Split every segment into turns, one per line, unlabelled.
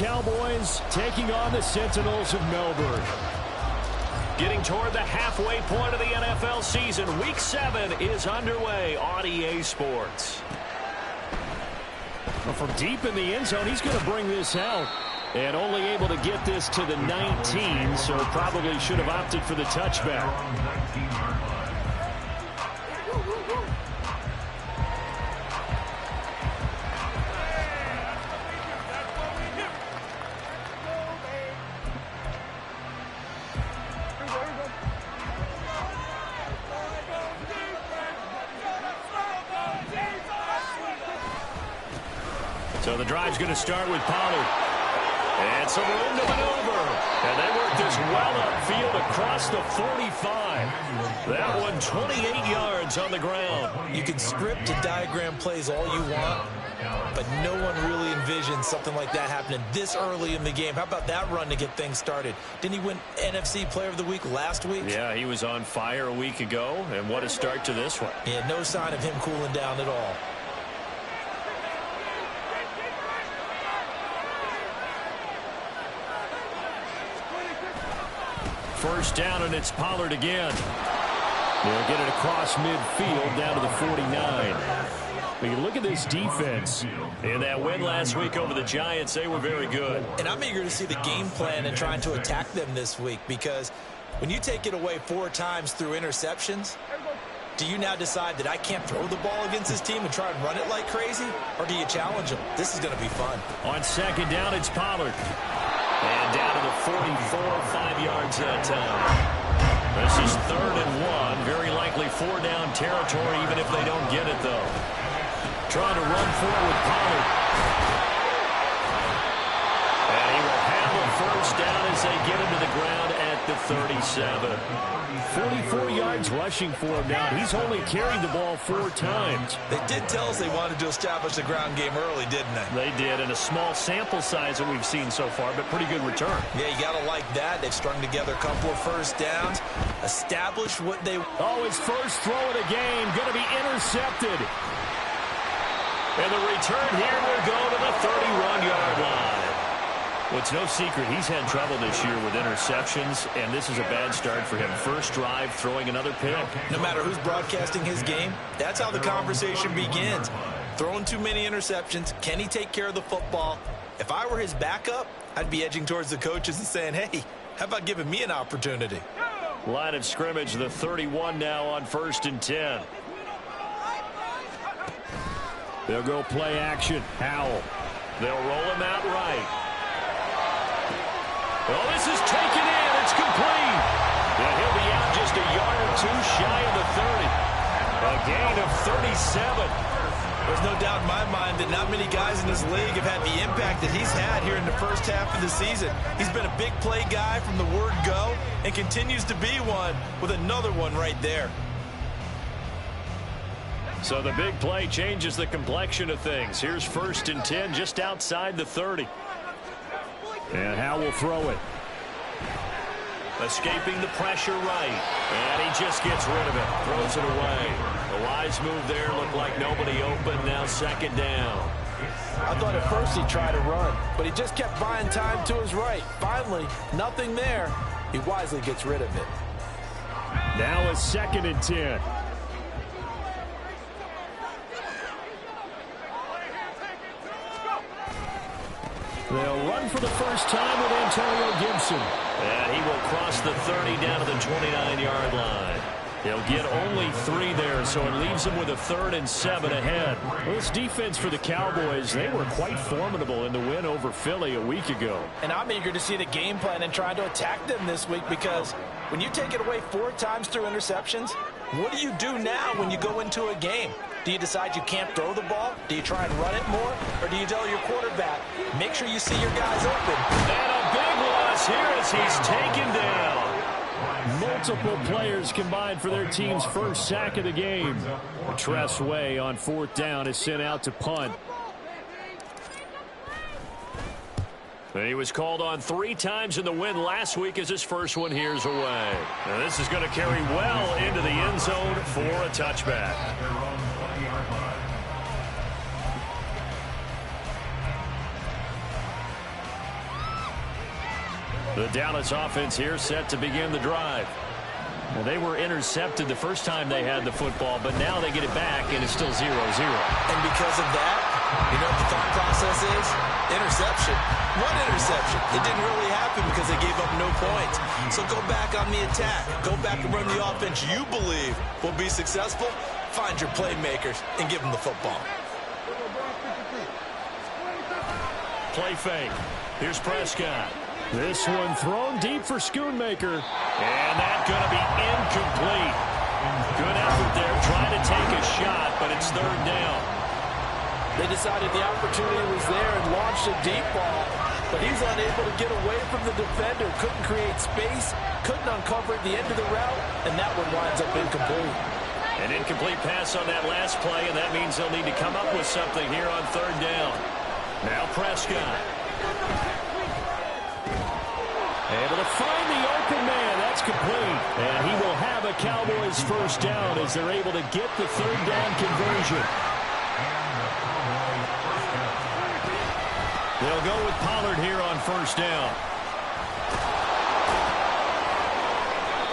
Cowboys taking on the Sentinels of Melbourne. Getting toward the halfway point of the NFL season. Week 7 is underway on EA Sports. Well, from deep in the end zone, he's going to bring this out. And only able to get this to the 19, so probably should have opted for the touchback. So the drive's going to start with Pollard. And some room to maneuver. And they work this well upfield across the 45. That one 28 yards on the ground.
You can script and diagram plays all you want, but no one really envisions something like that happening this early in the game. How about that run to get things started? Didn't he win NFC Player of the Week last week?
Yeah, he was on fire a week ago, and what a start to this one.
Yeah, no sign of him cooling down at all.
First down, and it's Pollard again. They'll get it across midfield down to the 49. When you look at this defense, in that win last week over the Giants, they were very good.
And I'm eager to see the game plan and trying to attack them this week, because when you take it away 4 times through interceptions, do you now decide that I can't throw the ball against this team and try and run it like crazy? Or do you challenge them? This is going to be fun.
On second down, it's Pollard. And down to the 44, 5 yards that time. This is 3rd and 1. Very likely 4-down territory, even if they don't get it, though. Trying to run forward, Pollard. And he will have a first down as they get him to the ground at the 37. 44 yards rushing for him now. He's only carried the ball 4 times.
They did tell us they wanted to establish the ground game early, didn't they?
They did, and a small sample size that we've seen so far, but pretty good return.
Yeah, you got to like that. They've strung together a couple of first downs, established what they...
Oh, his first throw of the game, going to be intercepted. And the return here will go to the 31-yard line. Well, it's no secret he's had trouble this year with interceptions, and this is a bad start for him. First drive, throwing another pick.
No matter who's broadcasting his game, that's how the conversation begins. Throwing too many interceptions. Can he take care of the football? If I were his backup, I'd be edging towards the coaches and saying, hey, how about giving me an opportunity?
Line of scrimmage, the 31 now on 1st and 10. They'll go play action. Howell. They'll roll him out right. Well, this is taken in. It's complete. And he'll be out just a yard or 2 shy of the 30. A gain of 37.
There's no doubt in my mind that not many guys in this league have had the impact that he's had here in the first half of the season. He's been a big play guy from the word go and continues to be one with another one right there.
So the big play changes the complexion of things. Here's 1st and 10 just outside the 30. And Howell will throw it. Escaping the pressure right. And he just gets rid of it. Throws it away. The wise move there. Looked like nobody open. Now 2nd down.
I thought at first he'd try to run, but he just kept buying time to his right. Finally, nothing there. He wisely gets rid of it.
Now a 2nd and 10. They'll run for the first time with Antonio Gibson. And he will cross the 30 down to the 29-yard line. He'll get only 3 there, so it leaves him with a 3rd and 7 ahead. Well, this defense for the Cowboys, they were quite formidable in the win over Philly a week ago.
And I'm eager to see the game plan and trying to attack them this week, because when you take it away 4 times through interceptions, what do you do now when you go into a game? Do you decide you can't throw the ball? Do you try and run it more? Or do you tell your quarterback, make sure you see your guys open?
And a big loss here as he's taken down. Multiple players combined for their team's first sack of the game. Tress Way on 4th down is sent out to punt. And he was called on 3 times in the win last week as his first one here's away. Now this is going to carry well into the end zone for a touchback. The Dallas offense here set to begin the drive. Well, they were intercepted the first time they had the football, but now they get it back, and it's still 0-0.
And because of that, you know what the thought process is? Interception. One interception. It didn't really happen because they gave up no points. So go back on the attack. Go back and run the offense you believe will be successful. Find your playmakers and give them the football.
Play fake. Here's Prescott. This one thrown deep for Schoonmaker. And that's going to be incomplete. Good effort there, trying to take a shot, but it's third down.
They decided the opportunity was there and launched a deep ball, but he's unable to get away from the defender. Couldn't create space, couldn't uncover at the end of the route, and that one winds up incomplete.
An incomplete pass on that last play, and that means they'll need to come up with something here on third down. Now Prescott. Able to find the open man. That's complete. And he will have a Cowboys first down as they're able to get the third down conversion. They'll go with Pollard here on first down.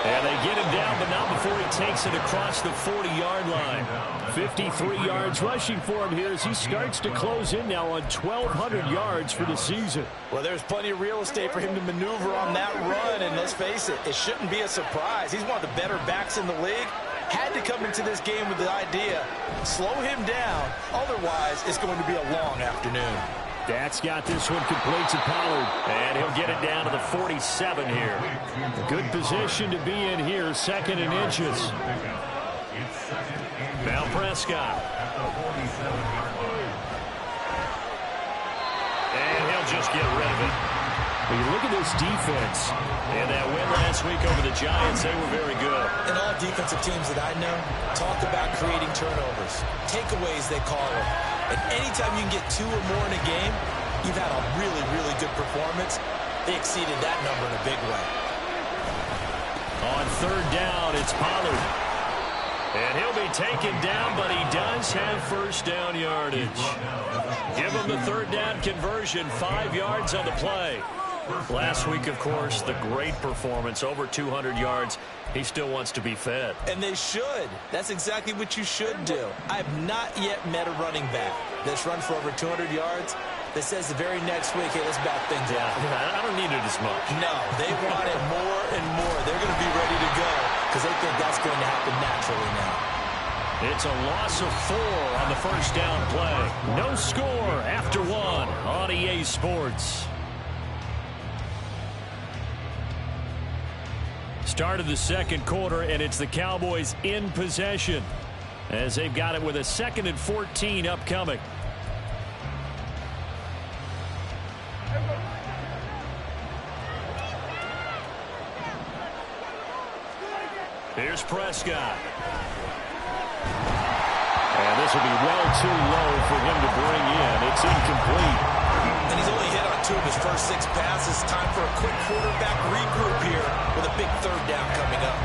And they get him down, but not before he takes it across the 40-yard line. 53 yards rushing for him here as he starts to close in now on 1,200 yards for the season.
Well, there's plenty of real estate for him to maneuver on that run, and let's face it, it shouldn't be a surprise. He's one of the better backs in the league. Had to come into this game with the idea, slow him down, otherwise it's going to be a long afternoon.
Dak's got this one complete to Pollard. And he'll get it down to the 47 here. A good position to be in here, second and inches. Now Prescott. And he'll just get rid of it. Well, you look at this defense. And that win last week over the Giants, they were very good.
And all defensive teams that I know talk about creating turnovers. Takeaways, they call them. And anytime you can get 2 or more in a game, you've had a really, really good performance. They exceeded that number in a big way.
On third down, it's Pollard. And he'll be taken down, but he does have first down yardage. Give him the third down conversion, 5 yards on the play. Last week, of course, the great performance, over 200 yards. He still wants to be fed.
And they should. That's exactly what you should do. I have not yet met a running back that's run for over 200 yards that says the very next week, hey, let's back things up.
Yeah, I don't need it as much.
No, they want it more and more. They're going to be ready to go because they think that's going to happen naturally now.
It's a loss of 4 on the first down play. No score after 1 on EA Sports. Start of the second quarter, and it's the Cowboys in possession as they've got it with a 2nd and 14 upcoming. Here's Prescott. And this will be well too low for him to bring in. It's incomplete.
And he's only hit on 2 of his first 6 passes. Time for a quick quarterback regroup here with a big third down coming up.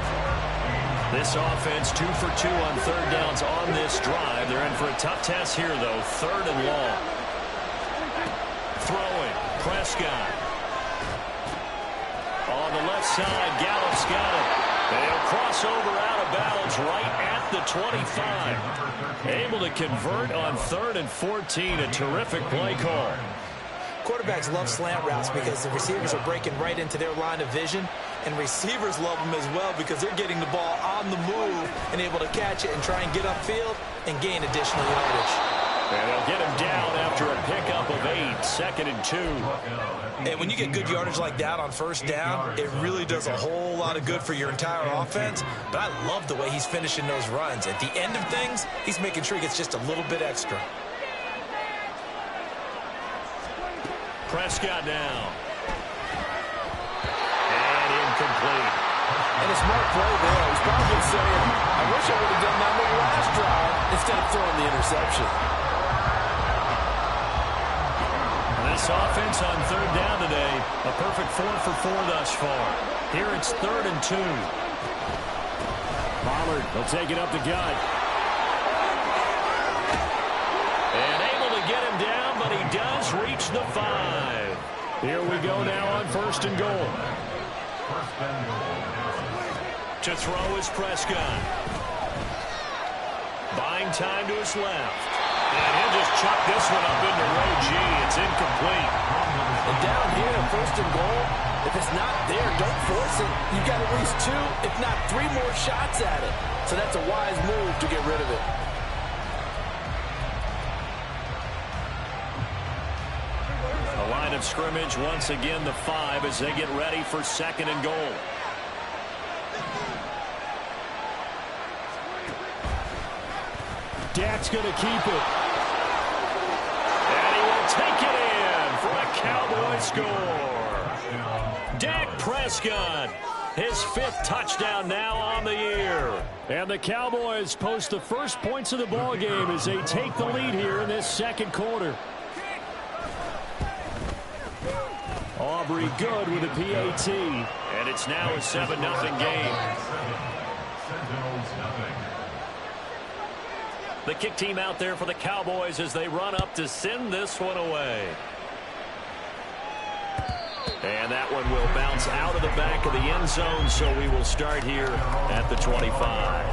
This offense 2 for 2 on third downs on this drive. They're in for a tough test here, though. 3rd and long. Throwing. Prescott. On the left side, Gallup's got it. They'll cross over out of bounds right at the 25. Able to convert on 3rd and 14. A terrific play call.
Quarterbacks love slant routes because the receivers are breaking right into their line of vision, and receivers love them as well because they're getting the ball on the move and able to catch it and try and get upfield and gain additional yardage.
And they'll get him down after a pickup of 8, 2nd and 2.
And when you get good yardage like that on first down, it really does a whole lot of good for your entire offense. But I love the way he's finishing those runs. At the end of things, he's making sure he gets just a little bit extra.
Prescott now. And incomplete.
And a smart play there. He's probably saying, I wish I would have done that on the last drive instead of throwing the interception.
This offense on third down today, a perfect 4 for 4 thus far. Here it's 3rd and 2. Pollard will take it up the gut. And able to get him down, but he does reach the 5. Here we go now on 1st and goal. To throw is Prescott. Buying time to his left. And he'll just chuck this one up into row G. It's incomplete.
And down here, 1st and goal, if it's not there, don't force it. You've got at least 2, if not 3 more shots at it. So that's a wise move to get rid of it.
The line of scrimmage, once again, the 5 as they get ready for 2nd and goal. Dak's going to keep it. And he will take it in for a Cowboy score. Dak Prescott, his 5th touchdown now on the year. And the Cowboys post the first points of the ball game as they take the lead here in this 2nd quarter. Aubrey good with a PAT. And it's now a 7-0 game. The kick team out there for the Cowboys as they run up to send this one away. And that one will bounce out of the back of the end zone, so we will start here at the 25.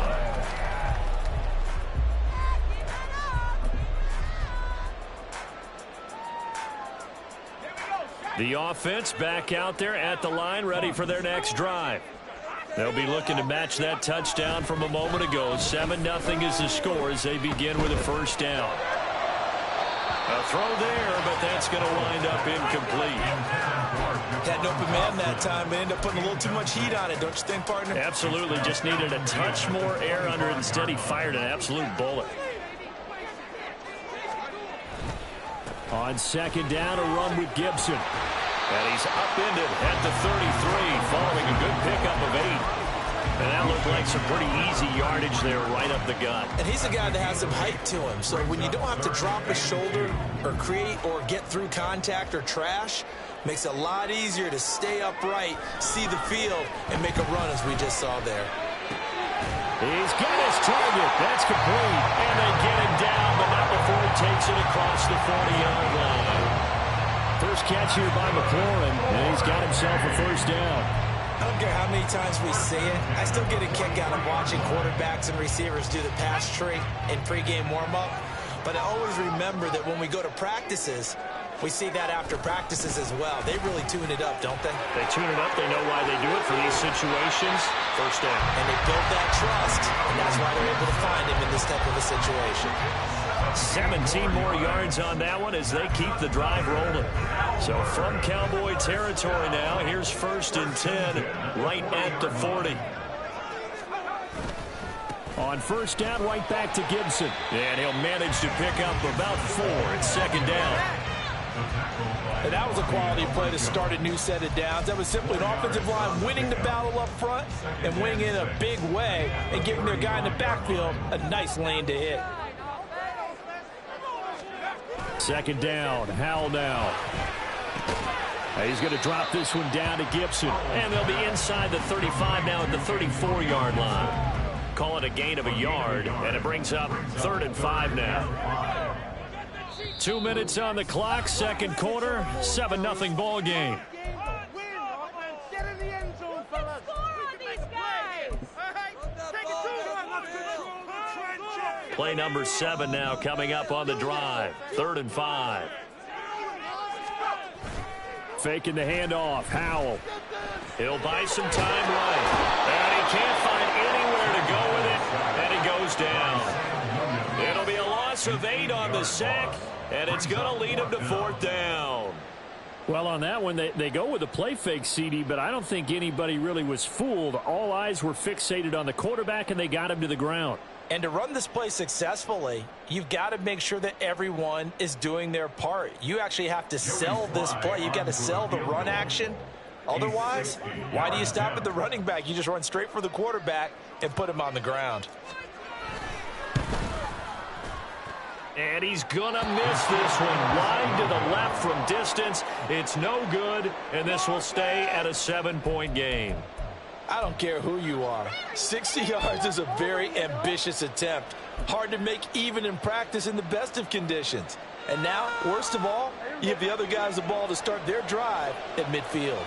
The offense back out there at the line, ready for their next drive. They'll be looking to match that touchdown from a moment ago. 7-0 is the score as they begin with a 1st down. A throw there, but that's going to wind up incomplete.
Had an open man that time, but ended up putting a little too much heat on it, don't you think, partner?
Absolutely. Just needed a touch more air under it. Instead, he fired an absolute bullet. On 2nd down, a run with Gibson. And he's upended at the 33, following a good pickup of 8. And that looked like some pretty easy yardage there right up the gut.
And he's a guy that has some height to him. So when you don't have to drop a shoulder or create or get through contact or trash, makes it a lot easier to stay upright, see the field, and make a run as we just saw there.
He's got his target. That's complete. And they get him down, but not before he takes it across the 40-yard line. First catch here by McLaurin, and he's got himself a 1st down.
I don't care how many times we say it. I still get a kick out of watching quarterbacks and receivers do the pass tree in pregame warm-up. But I always remember that when we go to practices, we see that after practices as well. They really tune it up, don't they?
They tune it up. They know why they do it for these situations. 1st down.
And they build that trust, and that's why they're able to find him in this type of a situation.
17 more yards on that one as they keep the drive rolling. So from Cowboy territory now, here's 1st and 10 right at the 40. On 1st down, right back to Gibson. And he'll manage to pick up about 4 at 2nd down.
And that was a quality play to start a new set of downs. That was simply an offensive line winning the battle up front and winning in a big way and giving their guy in the backfield a nice lane to hit.
2nd down, Howell now. He's going to drop this one down to Gibson. And they'll be inside the 35 now at the 34-yard line. Call it a gain of a yard, and it brings up 3rd and 5 now. 2 minutes on the clock, 2nd quarter, 7-0 ball game. Play number 7 now coming up on the drive. 3rd and 5. Faking the handoff. Howell. He'll buy some time right. And he can't find anywhere to go with it. And he goes down. It'll be a loss of 8 on the sack. And it's going to lead him to 4th down. Well, on that one, they go with a play fake, CD, but I don't think anybody really was fooled. All eyes were fixated on the quarterback, and they got him to the ground.
And to run this play successfully, you've got to make sure that everyone is doing their part. You actually have to sell this play. You've got to sell the run action. Otherwise, why do you stop at the running back? You just run straight for the quarterback and put him on the ground.
And he's going to miss this one wide to the left from distance. It's no good, and this will stay at a 7-point game.
I don't care who you are. 60 yards is a very ambitious attempt. Hard to make even in practice in the best of conditions. And now, worst of all, You give the other guys the ball to start their drive at midfield.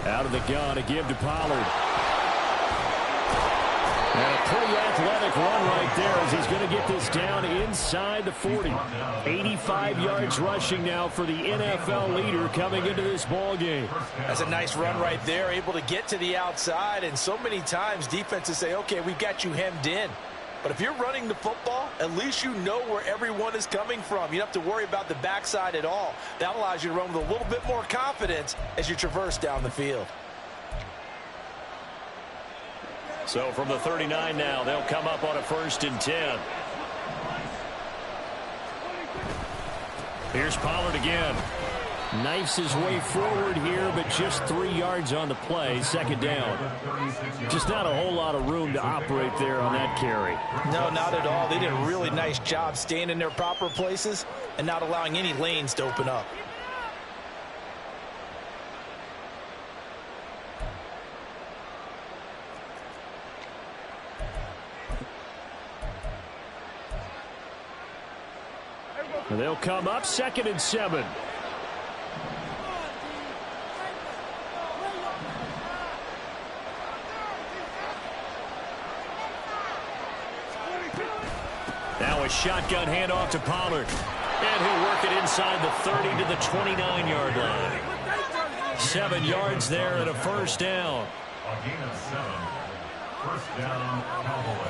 Out of the gun, a give to Pollard. And a pretty athletic run right there as he's going to get this down inside the 40. 85 yards rushing now for the NFL leader coming into this ball game.
That's a nice run right there, able to get to the outside. And so many times defenses say, okay, we've got you hemmed in. But if you're running the football, at least you know where everyone is coming from. You don't have to worry about the backside at all. That allows you to run with a little bit more confidence as you traverse down the field.
So from the 39 now, they'll come up on a 1st and 10. Here's Pollard again. Knifes his way forward here, but just 3 yards on the play. 2nd down. Just not a whole lot of room to operate there on that carry.
No, not at all. They did a really nice job staying in their proper places and not allowing any lanes to open up.
They'll come up 2nd and 7. Now a shotgun handoff to Pollard. And he'll work it inside the 30 to the 29-yard line. 7 yards there and a 1st down.
A gain of 7. 1st down, Cowboys.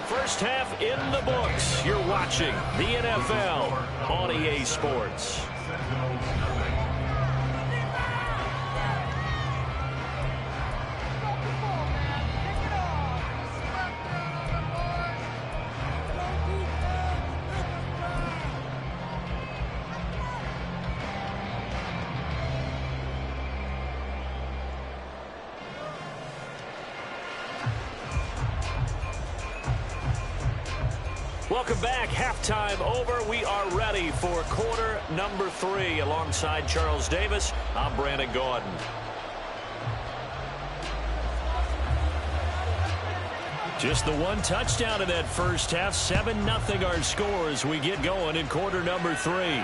First half in the books. You're watching the NFL on EA Sports. Welcome back. Halftime over. We are ready for quarter number 3. Alongside Charles Davis, I'm Brandon Gaudin. Just the 1 touchdown in that first half. 7-0 our score as we get going in quarter number 3.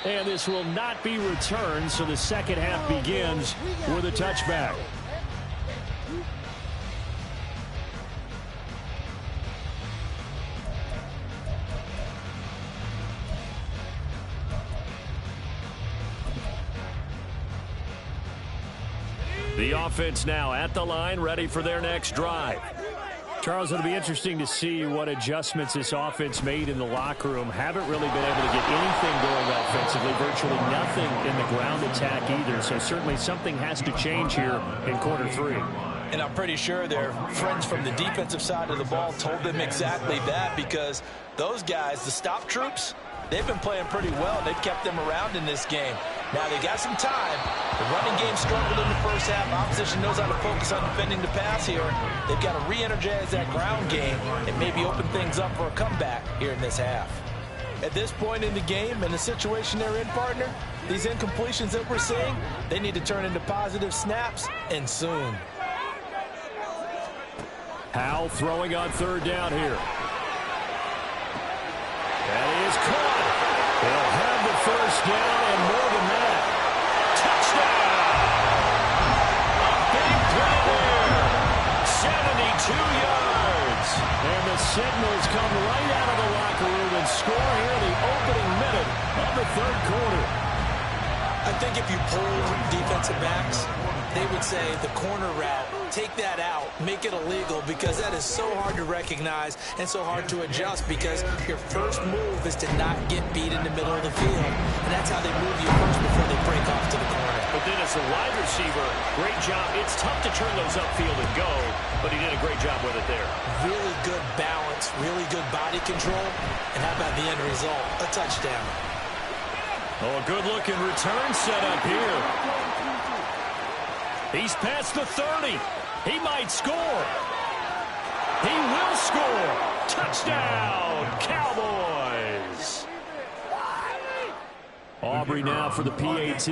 And this will not be returned, so the second half begins with a touchback. The offense now at the line, ready for their next drive. Charles, it'll be interesting to see what adjustments this offense made in the locker room. Haven't really been able to get anything going offensively, virtually nothing in the ground attack either. So certainly something has to change here in quarter 3.
And I'm pretty sure their friends from the defensive side of the ball told them exactly that, because those guys, the stop troops, they've been playing pretty well. They've kept them around in this game. Now they got some time. The running game struggled in the first half. Opposition knows how to focus on defending the pass here. They've got to re-energize that ground game and maybe open things up for a comeback here in this half. At this point in the game and the situation they're in, partner, these incompletions that we're seeing, they need to turn into positive snaps, and soon.
Howell throwing on 3rd down here. That is caught. They'll have the 1st down and more than that. Touchdown! A big play there. 72 yards. And the signals come right out of the locker room and score here in the opening minute of the 3rd quarter.
I think if you poll defensive backs, they would say the corner route, take that out, make it illegal, because that is so hard to recognize and so hard to adjust, because your first move is to not get beat in the middle of the field. And that's how they move you first before they break off to the corner.
But then as a wide receiver, great job. It's tough to turn those upfield and go, but he did a great job with it there.
Really good balance, really good body control. And how about the end result? A touchdown.
Oh, a good-looking return set up here. He's past the 30. He might score. He will score. Touchdown, Cowboys. Aubrey now for the PAT.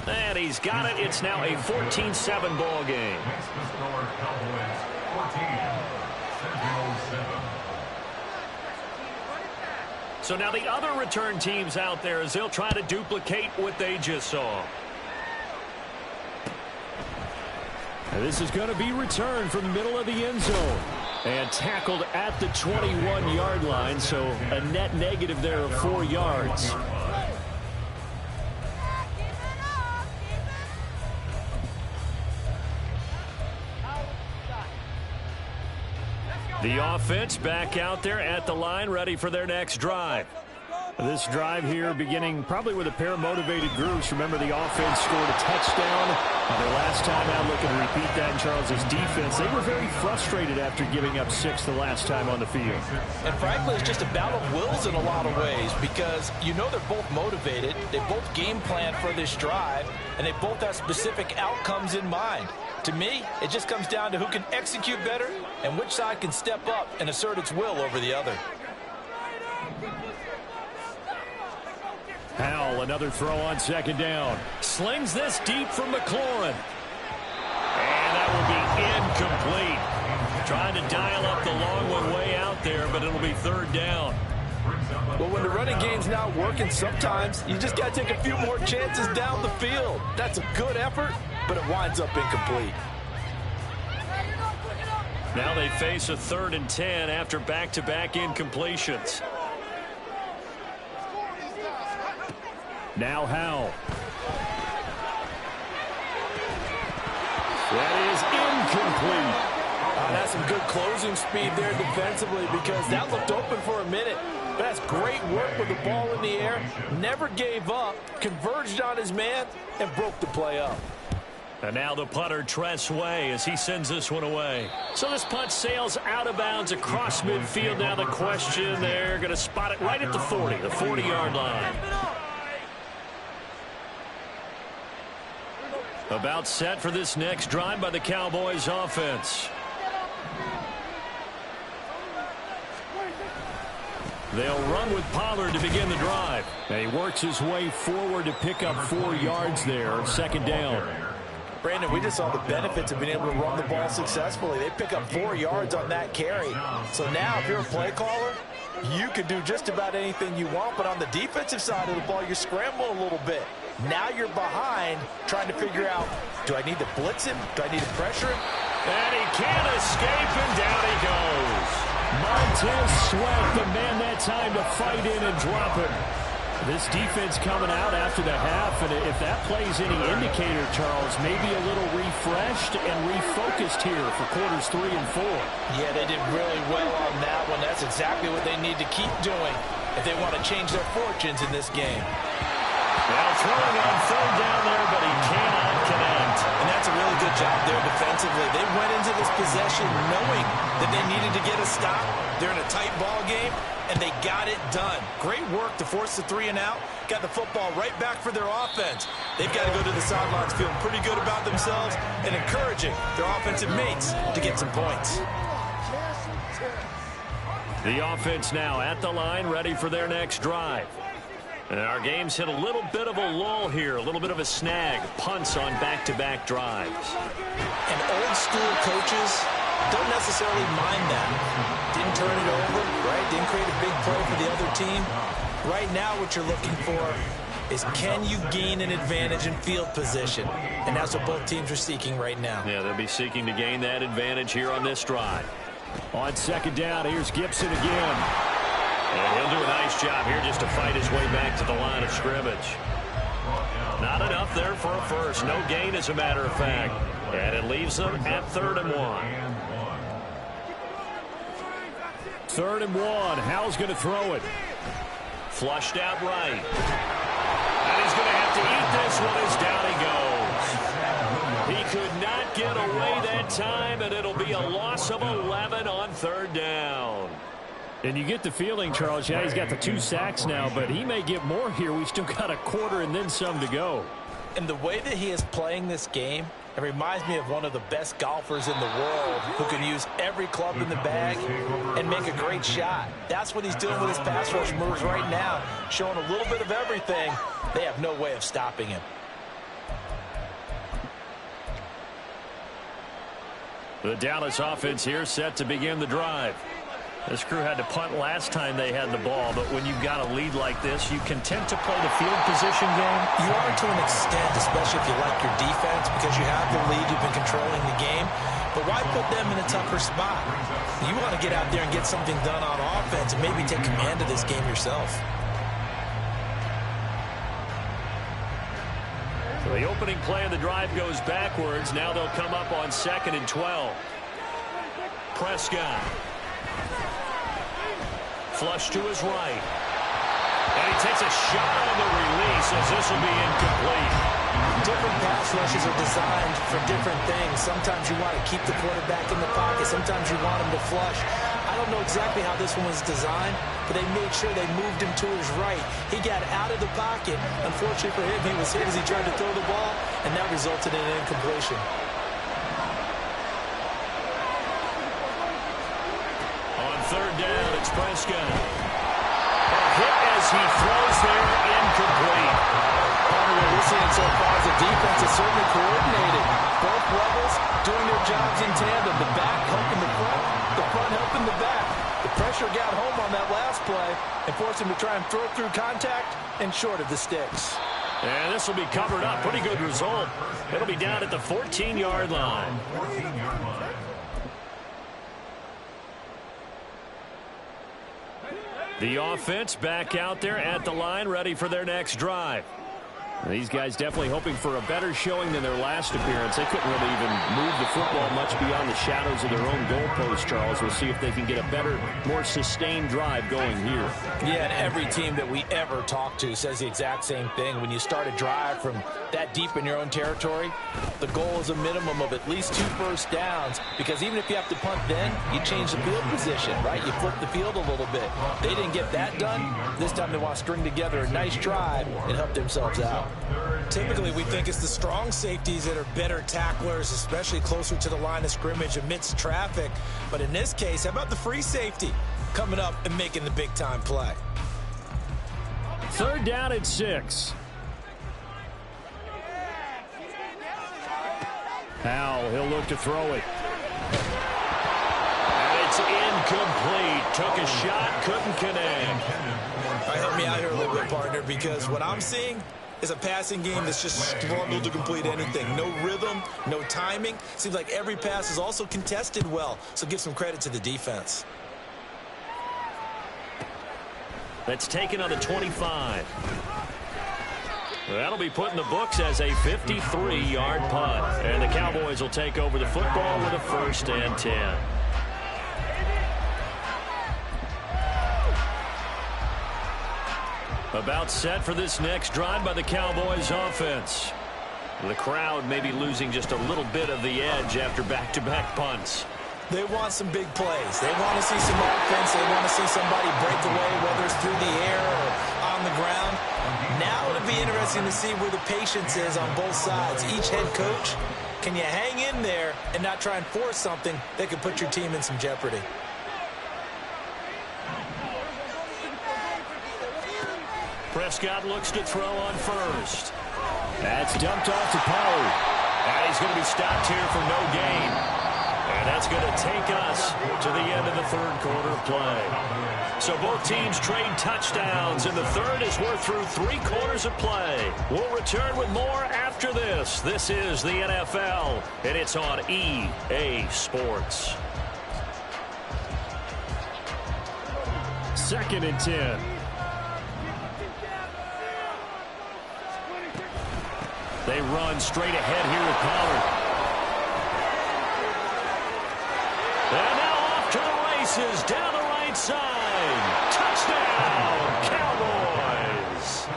And he's got it. It's now a 14-7 ball game.
Makes the score Cowboys 14, Central 7.
So now the other return teams out there as they'll try to duplicate what they just saw. And this is going to be returned from the middle of the end zone. And tackled at the 21-yard line, so a net negative there of 4 yards. The offense back out there at the line, ready for their next drive. This drive here beginning probably with a pair of motivated groups. Remember, the offense scored a touchdown. Their last time out, looking to repeat that in Charles's defense. They were very frustrated after giving up 6 the last time on the field.
And frankly, it's just a battle of wills in a lot of ways because you know they're both motivated. They both game plan for this drive, and they both have specific outcomes in mind. To me, it just comes down to who can execute better and which side can step up and assert its will over the other.
Howell, another throw on second down. Slings this deep from McLaurin. And that will be incomplete. Trying to dial up the long one way out there, but it'll be third down.
Well, when the running game's not working, sometimes you just got to take a few more chances down the field. That's a good effort, but it winds up incomplete.
Now they face a 3rd and 10 after back-to-back incompletions. Now Howell. That is incomplete.
That's some good closing speed there defensively because that looked open for a minute. But that's great work with the ball in the air. Never gave up, converged on his man, and broke the play up.
And now the punter, Tress Way, as he sends this one away. So this punt sails out of bounds across midfield. Now the question, they're going to spot it right at the 40, the 40-yard line. About set for this next drive by the Cowboys offense. They'll run with Pollard to begin the drive. And he works his way forward to pick up 4 yards there, second down.
Brandon, we just saw the benefits of being able to run the ball successfully. They pick up 4 yards on that carry. So now if you're a play caller, you can do just about anything you want. But on the defensive side of the ball, you're scrambling a little bit. Now you're behind trying to figure out, do I need to blitz him? Do I need to pressure him?
And he can't escape, and down he goes. Montez Sweat, the man that time to fight in and drop him. This defense coming out after the half, and if that plays any indicator, Charles, maybe a little refreshed and refocused here for quarters 3 and 4.
Yeah, they did really well on that one. That's exactly what they need to keep doing if they want to change their fortunes in this game.
Now throwing on third down there, but he cannot connect.
And that's a really good job there defensively. They went into this possession knowing that they needed to get a stop. They're in a tight ball game, and they got it done. Great work to force the 3 and out. Got the football right back for their offense. They've got to go to the sidelines feeling pretty good about themselves and encouraging their offensive mates to get some points.
The offense now at the line, ready for their next drive. And our game's hit a little bit of a lull here, a little bit of a snag. Punts on back-to-back drives.
And old-school coaches don't necessarily mind that. Didn't turn it over, right? Didn't create a big play for the other team. Right now what you're looking for is can you gain an advantage in field position? And that's what both teams are seeking right now.
Yeah, they'll be seeking to gain that advantage here on this drive. On second down, here's Gibson again. And he'll do a nice job here just to fight his way back to the line of scrimmage. Not enough there for a first. No gain, as a matter of fact. And it leaves them at 3rd and 1. 3rd and 1. Howell's going to throw it. Flushed out right. And he's going to have to eat this one as down he goes. He could not get away that time, and it'll be a loss of 11 on 3rd down. And you get the feeling, Charles, yeah, he's got the 2 sacks now, but he may get more here. We've still got a quarter and then some to go.
And the way that he is playing this game, It reminds me of one of the best golfers in the world who can use every club in the bag and make a great shot. That's what he's doing with his pass rush moves right now, showing a little bit of everything. They have no way of stopping him.
The Dallas offense here set to begin the drive. This crew had to punt last time they had the ball, but when you've got a lead like this, you content to play the field position game?
You are to an extent, especially if you like your defense, because you have the lead, you've been controlling the game. But why put them in a tougher spot? You want to get out there and get something done on offense and maybe take command of this game yourself.
So the opening play of the drive goes backwards. Now they'll come up on 2nd and 12. Prescott. Flush to his right. And he takes a shot on the release as this will be incomplete.
Different pass rushes are designed for different things. Sometimes you want to keep the quarterback in the pocket. Sometimes you want him to flush. I don't know exactly how this one was designed, but they made sure they moved him to his right. He got out of the pocket. Unfortunately for him, he was hit as he tried to throw the ball, and that resulted in an incompletion.
On 3rd down, it's Prescott. A hit as he throws there, incomplete.
What we're seeing so far is the defense is certainly coordinated. Both levels doing their jobs in tandem. The back helping the front helping the back. The pressure got home on that last play and forced him to try and throw through contact and short of the sticks.
And this will be covered up. Pretty good result. It'll be down at the 14-yard line.
14-yard line.
The offense back out there at the line, ready for their next drive. These guys definitely hoping for a better showing than their last appearance. They couldn't really even move the football much beyond the shadows of their own goalpost, Charles. We'll see if they can get a better, more sustained drive going here.
Yeah, and every team that we ever talk to says the exact same thing. When you start a drive from that deep in your own territory, the goal is a minimum of at least 2 first downs, because even if you have to punt then, you change the field position, right? You flip the field a little bit. They didn't get that done. This time they want to string together a nice drive and help themselves out. Typically, we think it's the strong safeties that are better tacklers, especially closer to the line of scrimmage amidst traffic. But in this case, how about the free safety coming up and making the big-time play?
3rd down and 6. Howell, he'll look to throw it. And it's incomplete. Took a shot, couldn't connect.
All right, help me out here a little bit, partner, because what I'm seeing is a passing game that's just struggled to complete anything. No rhythm, no timing. Seems like every pass is also contested well, so give some credit to the defense.
That's taken on the 25. That'll be put in the books as a 53-yard punt. And the Cowboys will take over the football with a 1st and 10. About set for this next drive by the Cowboys offense. The crowd may be losing just a little bit of the edge after back-to-back punts.
They want some big plays. They want to see some offense. They want to see somebody break away, whether it's through the air or on the ground. Now it'll be interesting to see where the patience is on both sides. Each head coach, can you hang in there and not try and force something that could put your team in some jeopardy?
Prescott looks to throw on 1st. That's dumped off to Pollard. And he's going to be stopped here for no gain. And that's going to take us to the end of the 3rd quarter of play. So both teams trade touchdowns, and the 3rd as we're through 3 quarters of play. We'll return with more after this. This is the NFL, and it's on EA Sports. 2nd and 10. They run straight ahead here with Pollard. And now off to the races down the right side. Touchdown, Cowboys.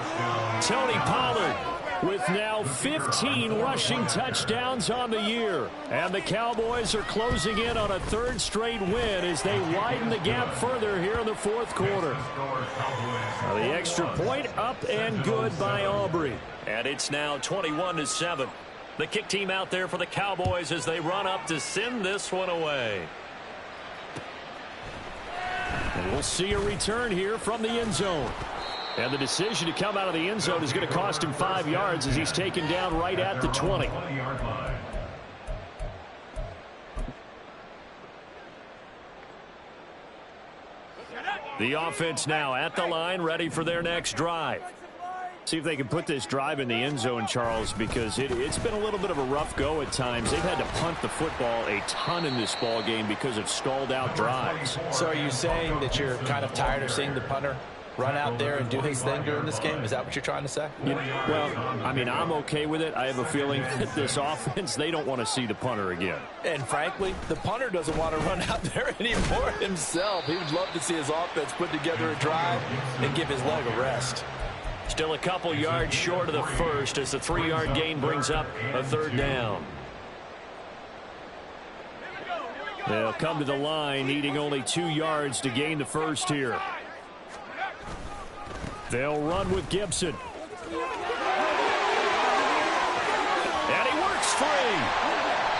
Tony Pollard with now 15 rushing touchdowns on the year. And the Cowboys are closing in on a 3rd straight win as they widen the gap further here in the 4th quarter. The extra point up and good by Aubrey. And it's now 21-7. The kick team out there for the Cowboys as they run up to send this one away. And we'll see a return here from the end zone. And the decision to come out of the end zone is going to cost him 5 yards as he's taken down right at the 20. The offense now at the line, ready for their next drive. See if they can put this drive in the end zone, Charles, because it's been a little bit of a rough go at times. They've had to punt the football a ton in this ball game because of stalled out drives.
So are you saying that you're kind of tired of seeing the punter run out there and do his thing during this game? Is that what you're trying to say?
Well, I mean, I'm okay with it. I have a feeling that this offense, they don't want to see the punter again.
And frankly, the punter doesn't want to run out there anymore himself. He would love to see his offense put together a drive and give his leg a rest.
Still a couple yards short of the first as the 3-yard gain brings up a 3rd down. They'll come to the line needing only 2 yards to gain the first here. They'll run with Gibson. And he works free.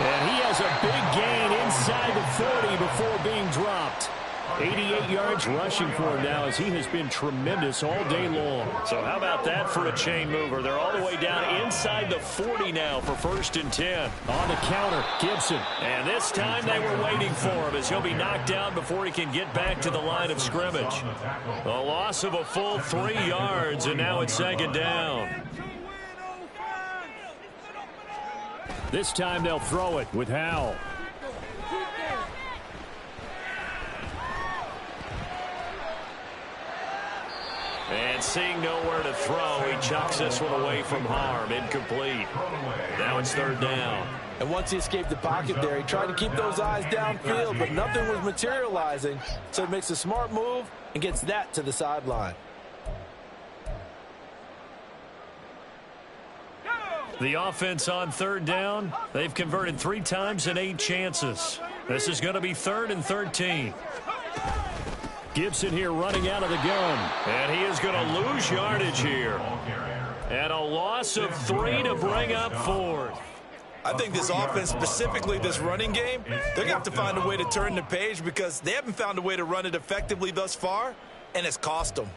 And he has a big gain inside the 40 before being dropped. 88 yards rushing for him now as he has been tremendous all day long. So how about that for a chain mover? They're all the way down inside the 40 now for 1st and 10. On the counter, Gibson. And this time they were waiting for him as he'll be knocked down before he can get back to the line of scrimmage. A loss of a full 3 yards, and now it's 2nd down. This time they'll throw it with Howell. And seeing nowhere to throw, he chucks this one away from harm. Incomplete. Now it's 3rd down.
And once he escaped the pocket there, he tried to keep those eyes downfield, but nothing was materializing. So he makes a smart move and gets that to the sideline.
The offense on 3rd down, they've converted 3 times in 8 chances. This is going to be 3rd and 13. Gibson here running out of the gun. And he is going to lose yardage here. And a loss of 3 to bring up 4th.
I think this offense, specifically this running game, they're going to have to find a way to turn the page because they haven't found a way to run it effectively thus far, and it's cost them.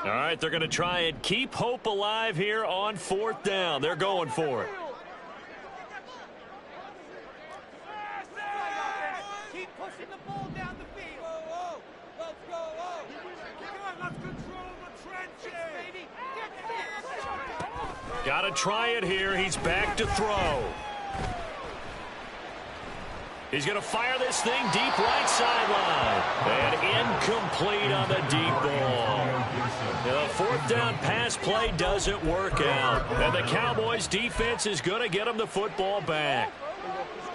All right, they're going to try and keep hope alive here on 4th down. They're going for it.
Keep pushing the ball down the field. Let's go. Come on, let's control the trenches. Baby.
Got to try it here. He's back to throw. He's going to fire this thing deep right sideline. And incomplete on the deep ball. The 4th down pass play doesn't work out. And the Cowboys defense is going to get him the football back.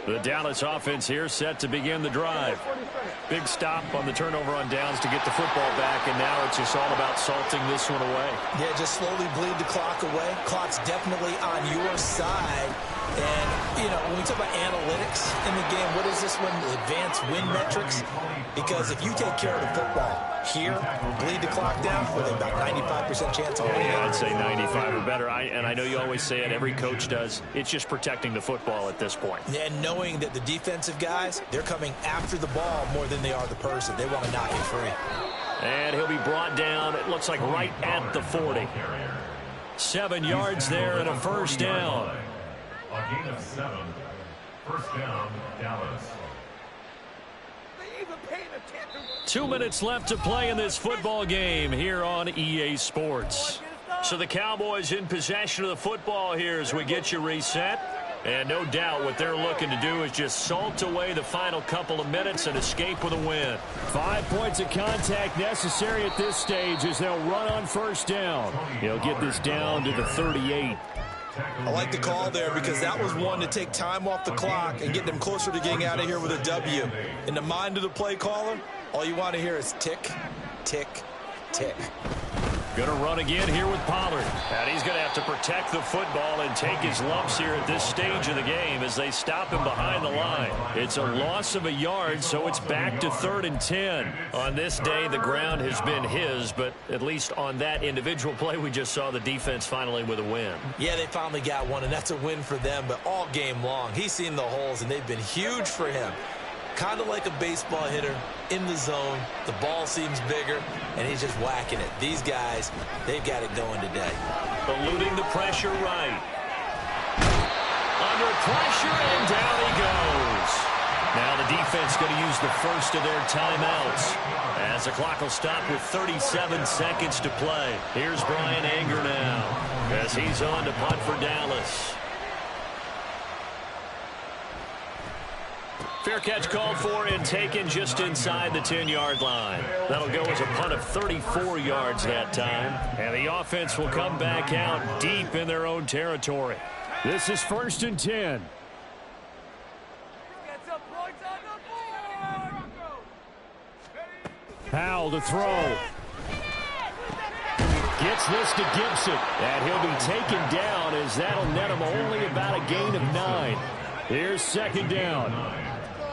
The Dallas offense here set to begin the drive. Big stop on the turnover on downs to get the football back, and now it's just all about salting this one away.
Yeah, just slowly bleed the clock away. Clock's definitely on your side. And, you know, when we talk about analytics in the game, what is this one? Advanced win metrics? Because if you take care of the football here, bleed the clock down with about 95% chance of winning.
Yeah, I'd say 95 or better. And I know you always say it, every coach does. It's just protecting the football at this point.
And knowing that the defensive guys, they're coming after the ball more than they are the person. They want to knock it free.
And he'll be brought down, it looks like right at the 40. 7 yards there and a 1st down.
A gain of 7. 1st down, Dallas.
2 minutes left to play in this football game here on EA Sports. So the Cowboys in possession of the football here as we get you reset. And no doubt what they're looking to do is just salt away the final couple of minutes and escape with a win. 5 points of contact necessary at this stage as they'll run on 1st down. He'll get this down to the 38.
I like the call there because that was one to take time off the clock and get them closer to getting out of here with a W. In the mind of the play caller, all you want to hear is tick, tick, tick.
Going to run again here with Pollard. And he's going to have to protect the football and take his lumps here at this stage of the game as they stop him behind the line. It's a loss of a yard, so it's back to 3rd and 10. On this day, the ground has been his, but at least on that individual play, we just saw the defense finally with a win.
Yeah, they finally got one, and that's a win for them, but all game long, he's seen the holes, and they've been huge for him. Kind of like a baseball hitter in the zone. The ball seems bigger, and he's just whacking it. These guys, they've got it going today.
Eluding the pressure right. Under pressure, and down he goes. Now the defense going to use the first of their timeouts as the clock will stop with 37 seconds to play. Here's Bryan Anger now as he's on to punt for Dallas. Fair catch called for and taken just inside the 10-yard line. That'll go as a punt of 34 yards that time. And the offense will come back out deep in their own territory. This is 1st and 10.
Get some points on the board!
Powell to throw. Gets this to Gibson. And he'll be taken down as that'll net him only about a gain of 9. Here's 2nd down.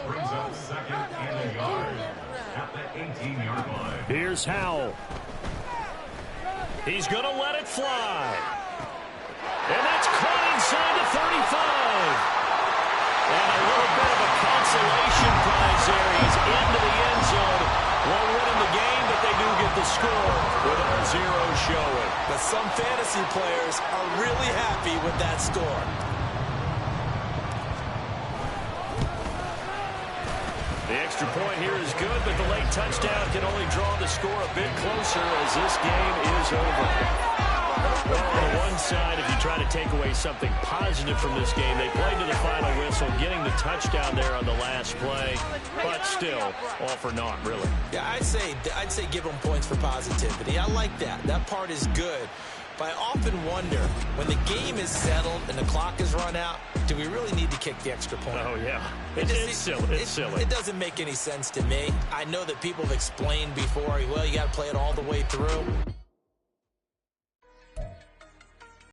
Brings up 2nd and a yard at the 18-yard line.
Here's Howell. He's going to let it fly. And that's caught inside the 35. And a little bit of a consolation prize there. He's into the end zone. Won't win in the game, but they do get the score with our 0 showing.
But some fantasy players are really happy with that score.
The extra point here is good, but the late touchdown can only draw the score a bit closer as this game is over. Well, on one side, if you try to take away something positive from this game, they played to the final whistle, getting the touchdown there on the last play, but still, all for naught, really.
Yeah, I'd say give them points for positivity. I like that. That part is good. But I often wonder, when the game is settled and the clock is run out, do we really need to kick the extra point?
Oh, yeah. It's silly. It's silly.
It doesn't make any sense to me. I know that people have explained before, well, you got to play it all the way through.